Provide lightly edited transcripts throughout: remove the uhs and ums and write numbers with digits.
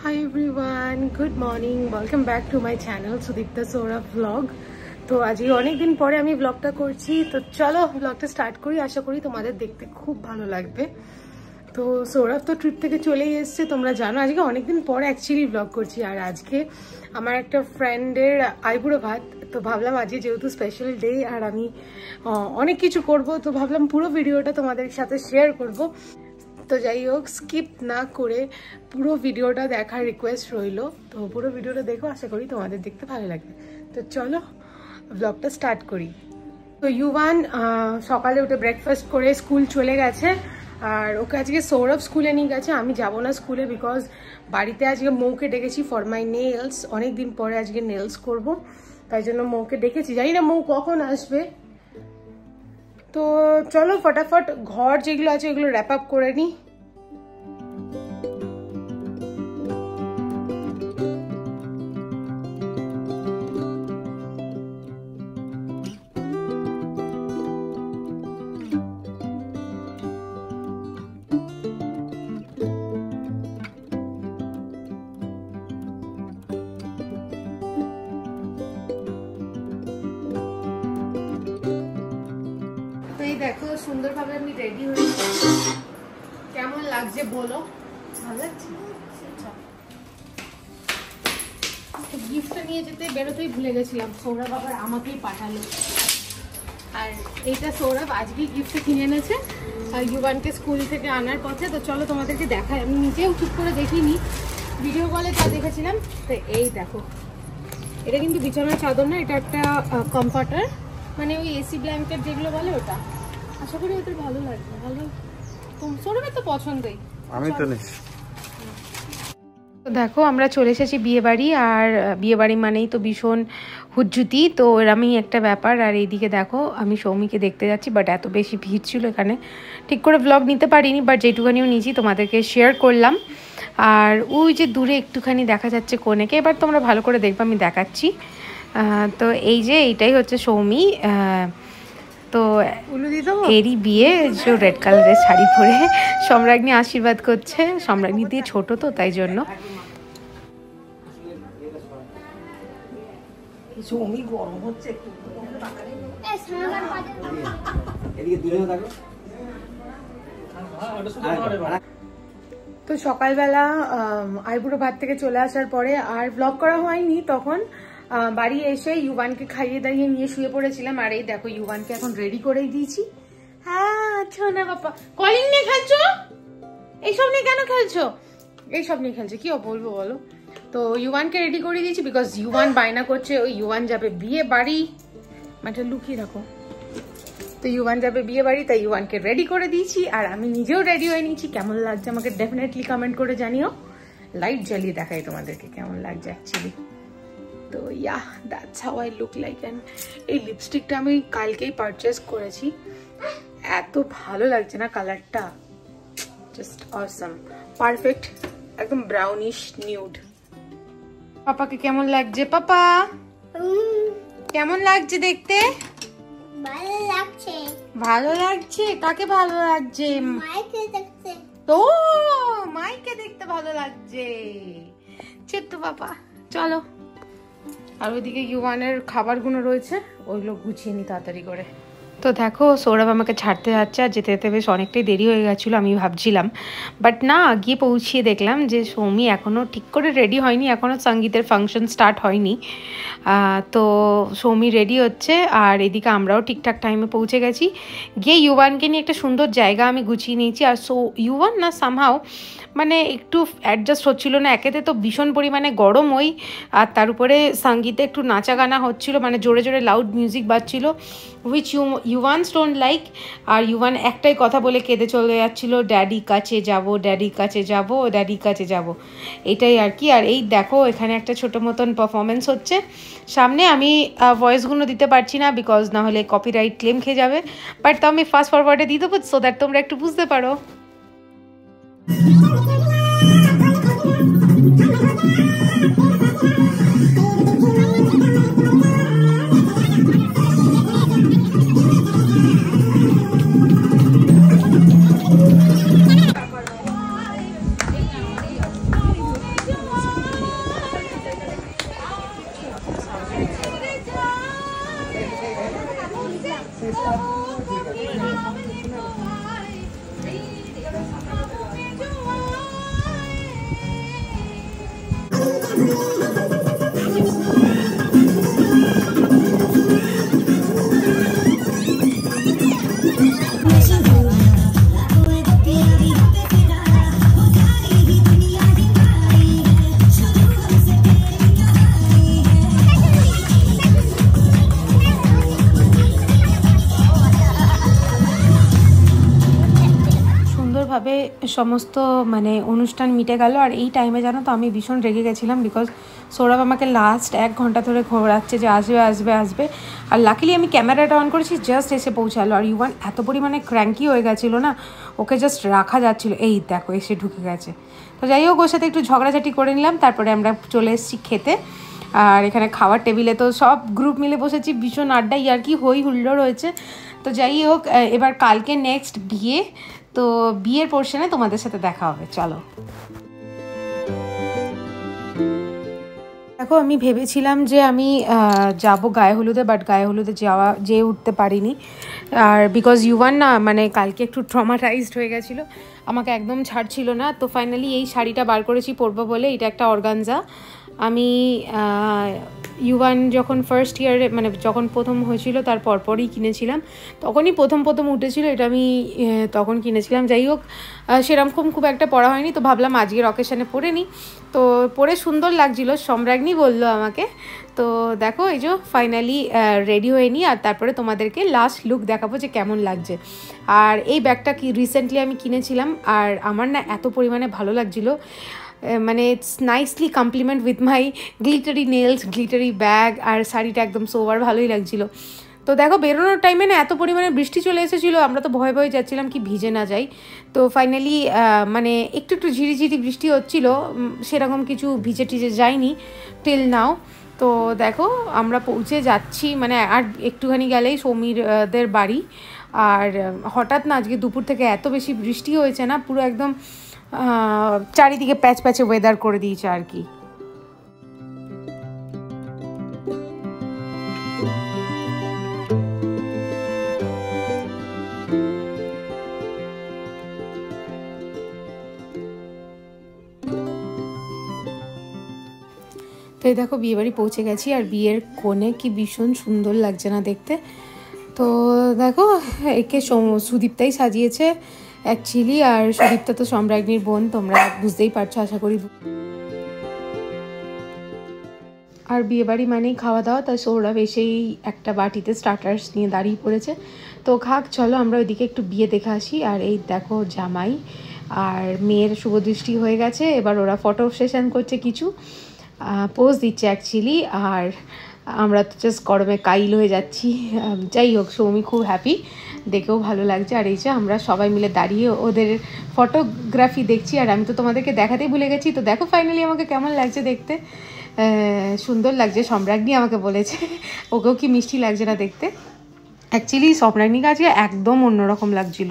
Hi everyone, good morning. Welcome back to my channel Sudipta Saurabh vlog. তো আজকে অনেক দিন পরে আমি ব্লগটা করছি, তো চলো ব্লগটা স্টার্ট করি। আশা করি তোমাদের দেখতে খুব ভালো লাগবে। তো সৌরভ তো ট্রিপ থেকে চলেই এসছে, তোমরা জানো আজকে অনেকদিন পরে অ্যাকচুয়ালি ব্লগ করছি। আর আজকে আমার একটা ফ্রেন্ডের আইবুড়ো ভাত, তো ভাবলাম আজকে যেহেতু স্পেশাল ডে আর আমি অনেক কিছু করব, তো ভাবলাম পুরো ভিডিওটা তোমাদের সাথে শেয়ার করব। তো যাই হোক, স্কিপ না করে পুরো ভিডিওটা দেখার রিকোয়েস্ট রইল। তো পুরো ভিডিওটা দেখো, আশা করি তোমাদের দেখতে ভালো লাগবে। তো চলো ব্লগটা স্টার্ট করি। তো ইউভান সকালে উঠে ব্রেকফাস্ট করে স্কুল চলে গেছে, আর ওকে আজকে সৌরভ স্কুলে নিয়ে গেছে। আমি যাব না স্কুলে, বিকজ বাড়িতে আজকে মৌকে ডেকেছি ফর মাই নেলস। অনেক দিন পরে আজকে নেলস করব, তাই জন্য মৌকে ডেকেছি। জানি না মৌ কখন আসবে। তো চলো ফটাফট ঘর যেগুলো আছে এগুলো র্যাপ আপ করে নিই। দেখো সুন্দরভাবে আমি রেডি হয়ে, কেমন লাগছে বলো? ভালো লাগছে? গিফটটা নিয়ে যেতে বেরোতেই ভুলে গেছিলাম, সৌরভ আবার আমাকেই পাঠালো। আর এইটা সৌরভ আজকেই গিফটটা কিনে এনেছে আর ইউভানকে স্কুল থেকে আনার পথে। তো চলো তোমাদেরকে দেখাই, আমি নিজেও ঠিক করে দেখিনি, ভিডিও কলে যা দেখেছিলাম। তো এই দেখো, এটা কিন্তু বিছানার চাদর না, এটা একটা কমফর্টার, মানে ওই এসি ব্ল্যাঙ্কেট যেগুলো বলে ওটা। আশা করি ওদের ভালো লাগবে। ভালো, সৌরভের তো পছন্দই। আমি তো নিস। তো দেখো আমরা চলে এসেছি বিয়ে বাড়ি, আর বিয়ে বাড়ি মানেই তো ভীষণ হুজ্জুতি, তো এরমই একটা ব্যাপার। আর এইদিকে দেখো আমি সৌমিকে দেখতে যাচ্ছি, বাট এত বেশি ভিড় ছিল এখানে, ঠিক করে ব্লগ নিতে পারিনি, বাট যেটুখানিও নিয়েছি তোমাদেরকে শেয়ার করলাম। আর ওই যে দূরে একটুখানি দেখা যাচ্ছে কনেকে, এবার তোমরা ভালো করে দেখবে, আমি দেখাচ্ছি। তো এই যে এইটাই হচ্ছে সৌমি, তো এরই বিয়ে। যে রেড কালারের শাড়ি পরে সম্রাজ্ঞী আশীর্বাদ করছে, সম্রাজ্ঞী দিয়ে ছোট তো তাই জন্য। তো সকালবেলা আইবুড়ো ভাত থেকে চলে আসার পরে আর ব্লগ করা হয়নি। তখন বাড়ি এসে ইউভানকে খাইয়ে দাইয়ে নিয়ে শুয়ে পড়েছিলাম। আর এই দেখো ইউভানকে এখন রেডি করেই দিয়েছি। হ্যাঁ আচ্ছা না বাবা, কলিং নিয়ে খেলছো? এইসব নিয়ে কেন খেলছো? এইসব নিয়ে খেলছো, কি বলবো বলো। তো ইউভানকে রেডি করে দিয়েছি, বিকজ ইউভান বায়না করছে ওই ইউভান যাবে বিয়ে বাড়ি। মানে লুকিয়ে রাখো। তো ইউভান যাবে বিয়ে বাড়ি, তাই ইউভানকে রেডি করে দিয়েছি, আর আমি নিজেও রেডি হয়ে নিয়েছি। কেমন লাগছে আমাকে ডেফিনেটলি কমেন্ট করে জানিও। লাইট জ্বালিয়ে দেখাই তোমাদেরকে কেমন লাগছে অ্যাকচুয়ালি। তো yeah, that's how I look like. And এই লিপস্টিকটা আমি কালকেই পারচেস করেছি, এত ভালো লাগছে না কালারটা, জাস্ট অসাম, পারফেক্ট, একদম ব্রাউনিশ নিউড। পাপাকে কেমন লাগছে? পাপা কেমন লাগছে দেখতে? ভালো লাগছে। ভালো লাগছে? কাকে ভালো লাগছে? মাইকে দেখতে। তো মাইকে দেখতে ভালো লাগছে। ছোট্ট পাপা, চলো। আর ওইদিকে ইউভানের খাবারগুলো রয়েছে, ওইগুলো গুছিয়ে নি তাড়াতাড়ি করে। তো দেখো সৌরভ আমাকে ছাড়তে যাচ্ছে, আর যেতে যেতে বেশ অনেকটাই দেরি হয়ে গেছিলো আমি ভাবছিলাম, বাট না, গিয়ে পৌঁছিয়ে দেখলাম যে সৌমি এখনও ঠিক করে রেডি হয়নি, এখনও সঙ্গীতের ফাংশন স্টার্ট হয়নি। তো সৌমি রেডি হচ্ছে, আর এদিকে আমরাও ঠিকঠাক টাইমে পৌঁছে গেছি। গিয়ে ইউভানকে নিয়ে একটা সুন্দর জায়গা আমি গুছিয়ে নিয়েছি। আর ইউভান না সামহাও মানে একটু অ্যাডজাস্ট হচ্ছিল না, একেতে তো ভীষণ পরিমাণে গরম ওই, আর তার উপরে সঙ্গীতে একটু নাচা গানা হচ্ছিলো, মানে জোরে জোরে লাউড মিউজিক বাজছিল, হুইচ ইউভানস ডোন্ট লাইক। আর ইউভান একটাই কথা বলে কেঁদে চলে যাচ্ছিল, ড্যাডি কাছে যাব, ড্যাডি কাছে যাব, ড্যাডি কাছে যাব, এটাই আর কি। আর এই দেখো এখানে একটা ছোটো মতন পারফরমেন্স হচ্ছে সামনে। আমি ভয়েসগুলো দিতে পারছি না, বিকজ না হলে কপিরাইট ক্লেম খেয়ে যাবে, বাট তাও আমি ফাস্ট ফরওয়ার্ডে দিয়ে দেবো, সো দ্যাট তোমরা একটু বুঝতে পারো। ভাবে সমস্ত মানে অনুষ্ঠান মিটে গেল। আর এই টাইমে জানো তো আমি ভীষণ রেগে গেছিলাম, বিকজ সৌরভ আমাকে লাস্ট 1 ঘন্টা ধরে ঘোরাচ্ছে যে আসবে আসবে আসবে। আর লাকিলি আমি ক্যামেরাটা অন করেছি, জাস্ট এসে পৌঁছালো। আর ইউয়ান এত পরিমাণে ক্র্যাঙ্কি হয়ে গেছিলো না, ওকে জাস্ট রাখা যাচ্ছিলো। এই দেখো এসে ঢুকে গেছে। তো যাই হোক, ওর সাথে একটু ঝগড়াঝাটি করে নিলাম, তারপরে আমরা চলে এসেছি খেতে। আর এখানে খাওয়ার টেবিলে তো সব গ্রুপ মিলে বসেছি, ভীষণ আড্ডা ইয়ার্কি হই হুল্লোড় রয়েছে। তো যাই হোক, এবার কালকে নেক্সট বিয়ে, তো বিয়ের পোর্শনে তোমাদের সাথে দেখা হবে, চলো। দেখো আমি ভেবেছিলাম যে আমি যাব গায়ে হলুদে, বাট গায়ে হলুদে যেয়ে উঠতে পারিনি। আর বিকজ ইউয়ান না মানে কালকে একটু ট্রমাটাইজড হয়ে গেছিলো, আমাকে একদম ছাড়ছিল না। তো ফাইনালি এই শাড়িটা বার করেছি পরবো বলে। এটা একটা অর্গানজা। আমি ইউয়ান যখন ফার্স্ট ইয়ারে মানে যখন প্রথম হয়েছিল তার পরপরই কিনেছিলাম, তখনই প্রথম উঠেছিল, এটা আমি তখন কিনেছিলাম। যাই হোক, সেরকম খুব একটা পরা হয়নি, তো ভাবলাম আজকের অকেশানে পরে নিই। তো পরে সুন্দর লাগছিল, সম্রাজ্ঞী বললো আমাকে। তো দেখো এই যে ফাইনালি রেডি হয়ে নিই, আর তারপরে তোমাদেরকে লাস্ট লুক দেখাবো যে কেমন লাগছে। আর এই ব্যাগটা কি রিসেন্টলি আমি কিনেছিলাম, আর আমার না এত পরিমাণে ভালো লাগছিলো, মানে it's nicely complement with my glittery nails, glittery bag, আর শাড়িটা একদম সোবার ভালোই লাগছিলো। তো দেখো বেরোনোর টাইমে না এত পরিমাণে বৃষ্টি চলে এসেছিলো, আমরা তো ভয়ে ভয়ে যাচ্ছিলাম কি ভিজে না যাই। তো ফাইনালি মানে একটু ঝিরিঝিরি বৃষ্টি হচ্ছিলো, সেরকম কিছু ভিজে টিজে যায়নি টিল নাও। তো দেখো আমরা পৌঁছে যাচ্ছি, মানে আর একটুখানি গেলেই সৌমিরদের বাড়ি। আর হঠাৎ না আজকে দুপুর থেকে এত বেশি বৃষ্টি হয়েছে না, পুরো একদম চারিদিকে প্যাচ প্যাচে ওয়েদার করে দিয়েছে আর কি। তো এই দেখো বিয়েবাড়ি পৌঁছে গেছি, আর বিয়ের কোণে কি ভীষণ সুন্দর লাগছে না দেখতে। তো দেখো একে সুদীপ্তাই সাজিয়েছে অ্যাকচুয়ালি, আর সুদীপ্তা তো সম্রাজ্ঞীর বোন, তোমরা বুঝতেই পারছো আশা করি। আর বিয়েবাড়ি মানেই খাওয়া দাওয়া, তাই সৌরভ এসেই একটা বাটিতে স্টার্টার্স নিয়ে দাঁড়িয়ে পড়েছে। তো খাক, চলো আমরা ওইদিকে একটু বিয়ে দেখে আসি। আর এই দেখো জামাই আর মেয়ের শুভদৃষ্টি হয়ে গেছে, এবার ওরা ফটো সেশন করছে, কিছু পোজ দিচ্ছে অ্যাকচুয়ালি। আর আমরা তো জাস্ট গরমে কাইল হয়ে যাচ্ছি। যাই হোক, সৌমি খুব হ্যাপি, দেখেও ভালো লাগছে। আর এই যে আমরা সবাই মিলে দাঁড়িয়ে ওদের ফটোগ্রাফি দেখছি, আর আমি তো তোমাদেরকে দেখাতেই ভুলে গেছি। তো দেখো ফাইনালি আমাকে কেমন লাগছে দেখতে, সুন্দর লাগছে। সম্রাজ্ঞী আমাকে বলেছে ওকেও কি মিষ্টি লাগছে না দেখতে। অ্যাকচুয়ালি সম্রাজ্ঞী আজকে একদম অন্যরকম লাগছিল,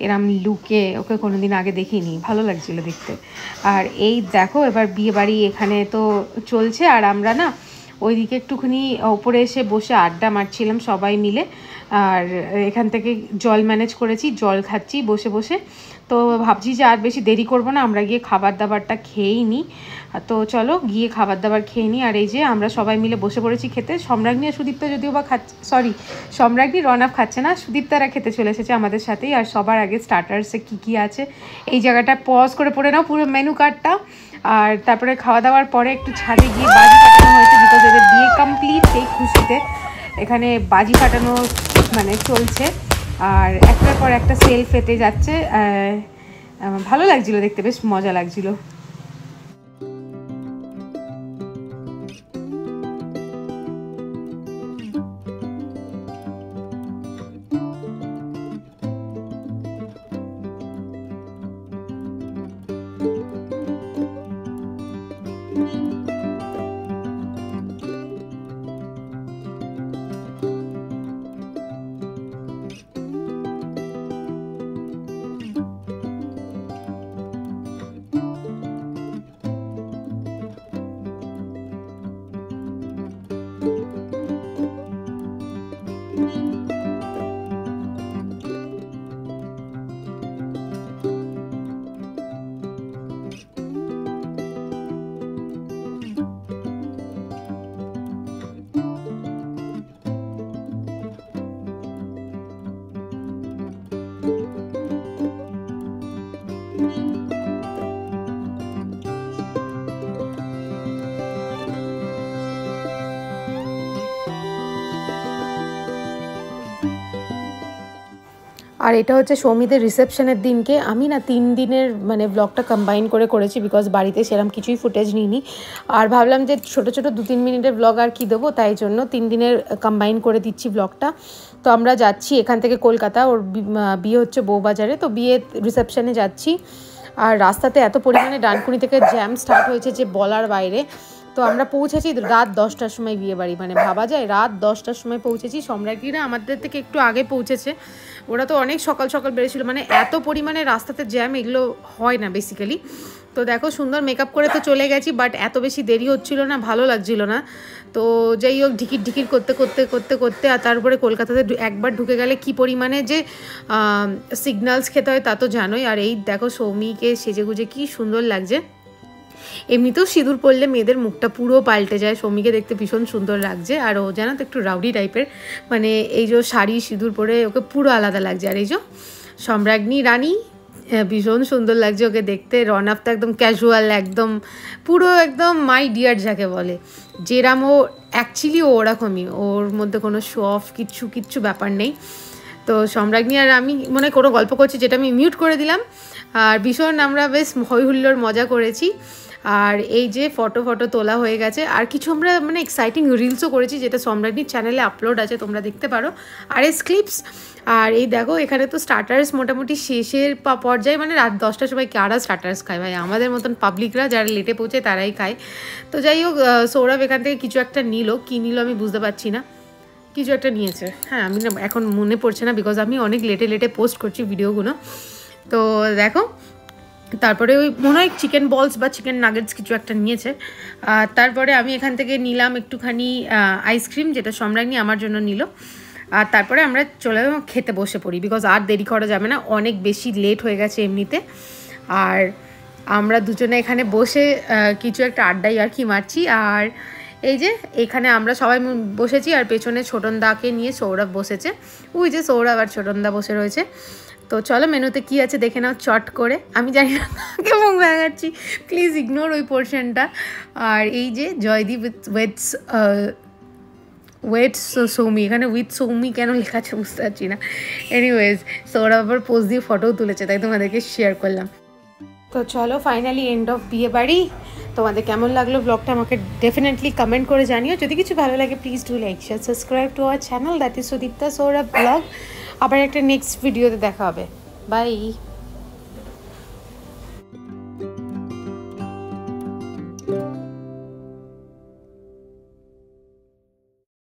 এরম লুকে ওকে কোনোদিন আগে দেখিনি, ভালো লাগছিল দেখতে। আর এই দেখো এবার বিয়ে বাড়ি এখানে তো চলছে, আর আমরা না ওইদিকে একটুখানি ওপরে এসে বসে আড্ডা মারছিলাম সবাই মিলে। আর এখান থেকে জল ম্যানেজ করেছি, জল খাচ্ছি বসে বসে। তো ভাবছি যে আর বেশি দেরি করবো না, আমরা গিয়ে খাবার দাবারটা খেয়েই নিই। তো চলো গিয়ে খাবার দাবার খেয়ে নিই। আর এই যে আমরা সবাই মিলে বসে পড়েছি খেতে। সম্রাজ্ঞী আর সুদীপ্তা যদিও বা খাচ্ছে, সরি সম্রাজ্ঞী রনব খাচ্ছে না, সুদীপ্তারা খেতে চলে এসেছে আমাদের সাথেই। আর সবার আগে স্টার্টার্সে কী আছে এই জায়গাটা পজ করে পড়ে নাও পুরো মেনু কার্ডটা। আর তারপরে খাওয়া দাওয়ার পরে একটু ছাদে গিয়ে বাজি ফাটানো হয়েছে, বিকজ এদের বিয়ে কমপ্লিট, সেই খুশিতে এখানে বাজি ফাটানো মানে চলছে। আর একটার পর একটা সেল ফেটে যাচ্ছে, ভালো লাগছিলো দেখতে, বেশ মজা লাগছিলো। আর এটা হচ্ছে সৌমিদের রিসেপশনের দিনকে। আমি না 3 দিনের মানে ব্লগটা কম্বাইন করে করেছি, বিকজ বাড়িতে সেরকম কিছুই ফুটেজ নিইনি। আর ভাবলাম যে ছোটো ছোটো 2-3 মিনিটের ব্লগ আর কি দেবো, তাই জন্য 3 দিনের কম্বাইন করে দিচ্ছি ব্লগটা। তো আমরা যাচ্ছি এখান থেকে কলকাতা, ওর বিয়ে হচ্ছে বউবাজারে, তো বিয়ে রিসেপশনে যাচ্ছি। আর রাস্তাতে এত পরিমাণে ডানকুনি থেকে জ্যাম স্টার্ট হয়েছে যে বলার বাইরে। তো আমরা পৌঁছেছি রাত 10টার সময় বিয়ে বাড়ি, মানে ভাবা যায় রাত 10টার সময় পৌঁছেছি। সম্রাজ্ঞীরা আমাদের থেকে একটু আগে পৌঁছেছে, ওরা তো অনেক সকাল সকাল বেরিয়েছিল। মানে এত পরিমাণে রাস্তাতে জ্যাম এগুলো হয় না বেসিক্যালি। তো দেখো সুন্দর মেকআপ করে তো চলে গেছি, বাট এত বেশি দেরি হচ্ছিল না, ভালো লাগছিল না। তো যাই হোক ঢিকির করতে করতে করতে করতে আর তারপরে কলকাতাতে একবার ঢুকে গেলে কি পরিমাণে যে সিগন্যালস খেতে হয় তা তো জানোই। আর এই দেখো সৌমিকে সেজেগুজে কি সুন্দর লাগছে। এমনিতেও সিঁদুর পরলে মেয়েদের মুখটা পুরো পাল্টে যায়। সৌমিকে দেখতে ভীষণ সুন্দর লাগছে। আর ও জানো তো একটু রাউডি টাইপের, মানে এই যে শাড়ি সিঁদুর পরে ওকে পুরো আলাদা লাগছে। আর এই যে সম্রাজ্ঞী রানী ভীষণ সুন্দর লাগছে ওকে দেখতে। রনফ তো একদম ক্যাজুয়াল, একদম পুরো একদম মাই ডিয়ার যাকে বলে, যেরাম ও অ্যাকচুয়ালি ও ওরকমই, ওর মধ্যে কোনো শো অফ কিচ্ছু ব্যাপার নেই। তো সম্রাজ্ঞী আর আমি মনে কোনো গল্প করছি, যেটা আমি মিউট করে দিলাম। আর ভীষণ আমরা বেশ হই হুল্লোড় মজা করেছি। আর এই যে ফটো তোলা হয়ে গেছে। আর কিছু আমরা মানে এক্সাইটিং রিলসও করেছি, যেটা সম্রাজ্ঞীর চ্যানেলে আপলোড আছে, তোমরা দেখতে পারো RS ক্লিপস। আর এই দেখো এখানে তো স্টার্টার্স মোটামুটি শেষের পর্যায়ে, মানে রাত 10টার সময় কারা স্টার্টার্স খায় ভাই, আমাদের মতন পাবলিকরা যারা লেটে পৌঁছে তারাই খায়। তো যাই হোক সৌরভ এখান থেকে কিছু একটা নিল, কী নিল আমি বুঝতে পারছি না, কিছু একটা নিয়েছে। হ্যাঁ আমি না এখন মনে পড়ছে না, বিকজ আমি অনেক লেটে পোস্ট করছি ভিডিওগুলো। তো দেখো তারপরে ওই মনে হয় চিকেন বলস বা চিকেন নাগেটস কিছু একটা নিয়েছে। তারপরে আমি এখান থেকে নিলাম একটুখানি আইসক্রিম, যেটা সম্রাজ্ঞী আমার জন্য নিল। আর তারপরে আমরা চলে খেতে বসে পড়ি, বিকজ আর দেরি করা যাবে না, অনেক বেশি লেট হয়ে গেছে এমনিতে। আর আমরা দুজনে এখানে বসে কিছু একটা আড্ডাই আর কি মারছি। আর এই যে এখানে আমরা সবাই বসেছি, আর পেছনে ছোটনদাকে নিয়ে সৌরভ বসেছে। ওই যে সৌরভ আর ছোটনদা বসে রয়েছে। তো চলো মেনুতে কি আছে দেখে নাও চট করে। আমি জানি না কাকে মুখ ভাঙাচ্ছি, প্লিজ ইগনোর ওই পোর্শনটা। আর এই যে জয়দীপ ওয়েটস সৌমি, এখানে উইথ সৌমি কেন লেখা আছে বুঝতে পারছি না। এনিওয়েজ সৌরভ আবার পোজ দিয়ে ফটোও তুলেছে, তাই তোমাদেরকে শেয়ার করলাম। তো চলো ফাইনালি এন্ড অফ বিয়ে বাড়ি। তোমাদের কেমন লাগলো ব্লগটা আমাকে ডেফিনেটলি কমেন্ট করে জানিও। যদি কিছু ভালো লাগে please do like share subscribe to our channel, that is Sudipta Sourav blog. আবার একটা নেক্সট ভিডিওতে দেখা হবে। বাই।